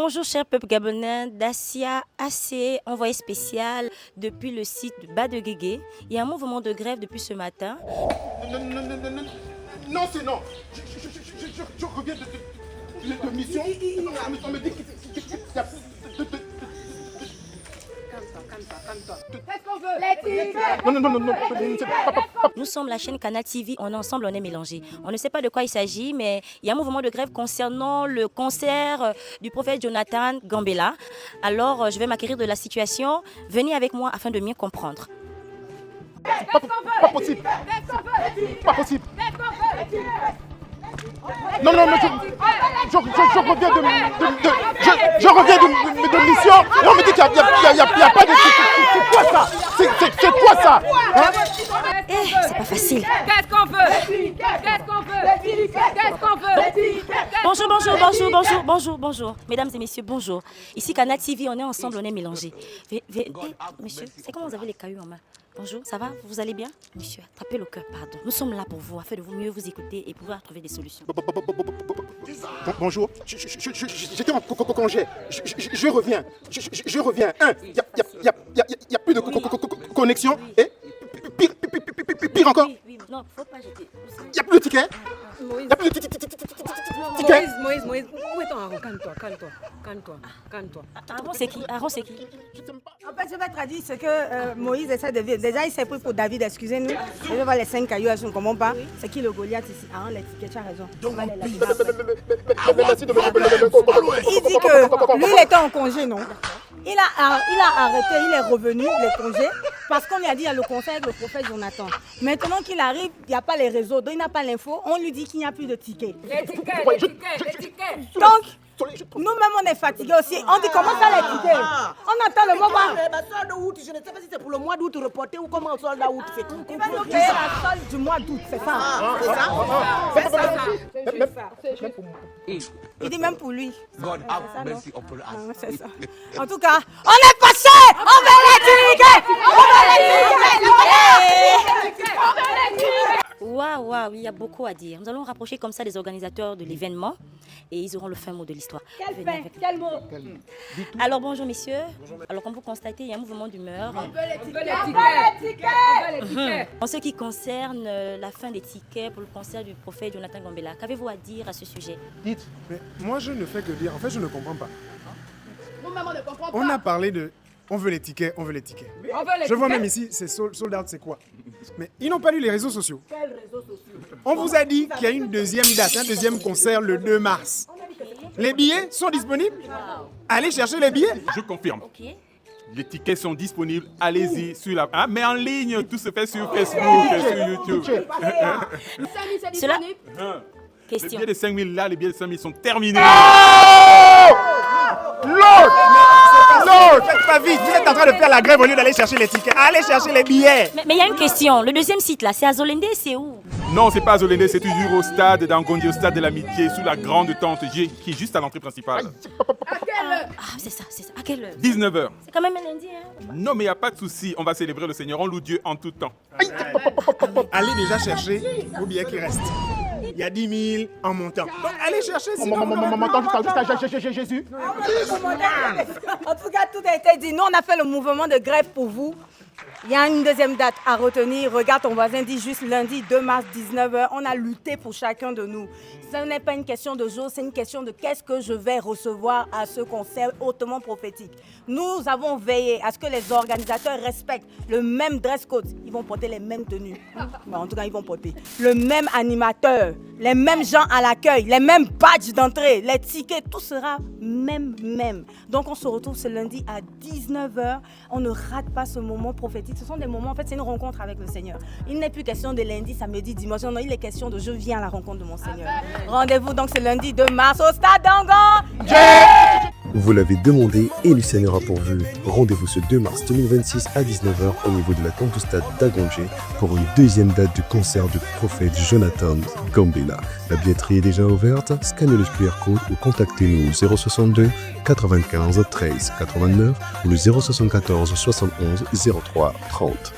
Bonjour cher peuple gabonais, Dacia AC, envoyé spécial depuis le site de Bas de Guégué. Il y a un mouvement de grève depuis ce matin. Non, c'est non. Je reviens de mission. On me dit qu'il y a... Calme-toi. Qu'est-ce qu'on veut? Les tigres. Non. Nous sommes la chaîne Canal TV, on est ensemble, on est mélangés. On ne sait pas de quoi il s'agit, mais il y a un mouvement de grève concernant le concert du prophète Jonathan Gambela. Alors, je vais m'acquérir de la situation. Venez avec moi afin de mieux comprendre. Pas possible. Pas possible. Non, mais je reviens de mission et on me dit qu'il n'y a pas de... C'est quoi ça? C'est quoi ça? C'est pas facile. Qu'est-ce qu'on veut? Bonjour. Mesdames et messieurs, bonjour. Ici Canal TV, on est ensemble, on est mélangés. Monsieur, c'est comment vous avez les cailloux en main? Bonjour, ça va? Vous allez bien? Monsieur, attrapez le cœur, pardon. Nous sommes là pour vous, afin de vous mieux vous écouter et pouvoir trouver des solutions. Bonjour, j'étais en congé. Je reviens. Il n'y a plus de connexion. Et pire encore. Oui. Non, faut pas jeter. Il n'y a plus de ticket. Il n'y a plus de ticket. Moïse, où est ton Aaron? Calme-toi. Aaron, c'est qui? En fait, je vais traduire ce que Moïse essaie de vivre. Déjà, il s'est pris pour David, excusez-nous. Je vais voir les 5 cailloux, je ne comprends pas. C'est qui le Goliath ici? Aaron, l'étiquette, tu as raison. Merci de Il dit que lui, il était en congé, non? Il a arrêté, il est revenu, les congés, parce qu'on lui a dit il y a le concert avec le prophète Jonathan. Maintenant qu'il arrive, il n'y a pas les réseaux, donc il n'a pas l'info, on lui dit qu'il n'y a plus de tickets. Les tickets. Donc, nous-mêmes, on est fatigués aussi. On dit comment ça les tickets? On attend le moment. Solde août, je ne sais pas si c'est pour le mois d'août reporté ou comment solde août fait. Il va nous payer la solde du mois d'août, c'est ça? C'est ça. Il dit même pour lui. God have mercy upon us. C'est ça. En tout cas, on est fâchés! On veut les tickets! Waouh, il y a beaucoup à dire. Nous allons rapprocher comme ça les organisateurs de l'événement et ils auront le fin mot de l'histoire. Quel mot? Alors bonjour messieurs. Alors comme vous constatez, il y a un mouvement d'humeur. On veut les tickets. En ce qui concerne la fin des tickets pour le concert du prophète Jonathan Gambela, qu'avez-vous à dire à ce sujet? Mais moi, je ne fais que dire. En fait, je ne comprends pas. Nous-mêmes, on ne comprend pas. On a parlé de... On veut les tickets. Je vois même ici, c'est sold out, c'est quoi? Mais ils n'ont pas lu les réseaux sociaux. Quels réseaux sociaux? On vous a dit qu'il y a une deuxième date, un deuxième concert le 2 mars. Les billets sont disponibles? Allez chercher les billets. Je confirme. Ok. Les tickets sont disponibles. Allez-y sur la... Ah, mais en ligne, tout se fait sur Facebook, sur YouTube. C'est Cela- disponible. Les Question. billets de 5 000 là, les billets de 5 000 sont terminés. Non, faites pas vite. Vous êtes en train de faire la grève au lieu d'aller chercher les tickets. Allez chercher les billets. Mais il y a une question. Le deuxième site là, c'est à Zolende, c'est où? Non, c'est pas à Zolende, c'est toujours au stade d'Angondi, au stade de l'amitié, sous la grande tente G, qui est juste à l'entrée principale. À quelle heure? C'est ça. À quelle heure? 19h. C'est quand même un lundi, hein? Non, mais il n'y a pas de souci. On va célébrer le Seigneur. On loue Dieu en tout temps. Allez déjà chercher vos billets qui restent. Il y a 10 000 en montant. Donc allez chercher sinon vous n'aurez plus. Jusqu'à Jésus. En tout cas, tout a été dit. Nous, on a fait le mouvement de grève pour vous. Il y a une deuxième date à retenir. Regarde, ton voisin dit juste lundi 2 mars 19h. On a lutté pour chacun de nous. Ce n'est pas une question de jour, c'est une question de qu'est-ce que je vais recevoir à ce concert hautement prophétique. Nous avons veillé à ce que les organisateurs respectent le même dress code. Ils vont porter les mêmes tenues. Bon, en tout cas, ils vont porter le même animateur, les mêmes gens à l'accueil, les mêmes badges d'entrée, les tickets, tout sera même. Donc, on se retrouve ce lundi à 19h. On ne rate pas ce moment prophétique. Ce sont des moments, en fait, c'est une rencontre avec le Seigneur. Il n'est plus question de lundi, samedi, dimanche. Non, il est question de je viens à la rencontre de mon Seigneur. Rendez-vous donc ce lundi 2 mars au Stade d'Angon. Vous l'avez demandé et le Seigneur a pourvu. Rendez-vous ce 2 mars 2026 à 19h au niveau de la tente au stade d'Agongé pour une deuxième date du concert du prophète Jonathan Gambela. La billetterie est déjà ouverte. Scannez le QR code ou contactez-nous au 062 95 13 89 ou le 074 71 03 30.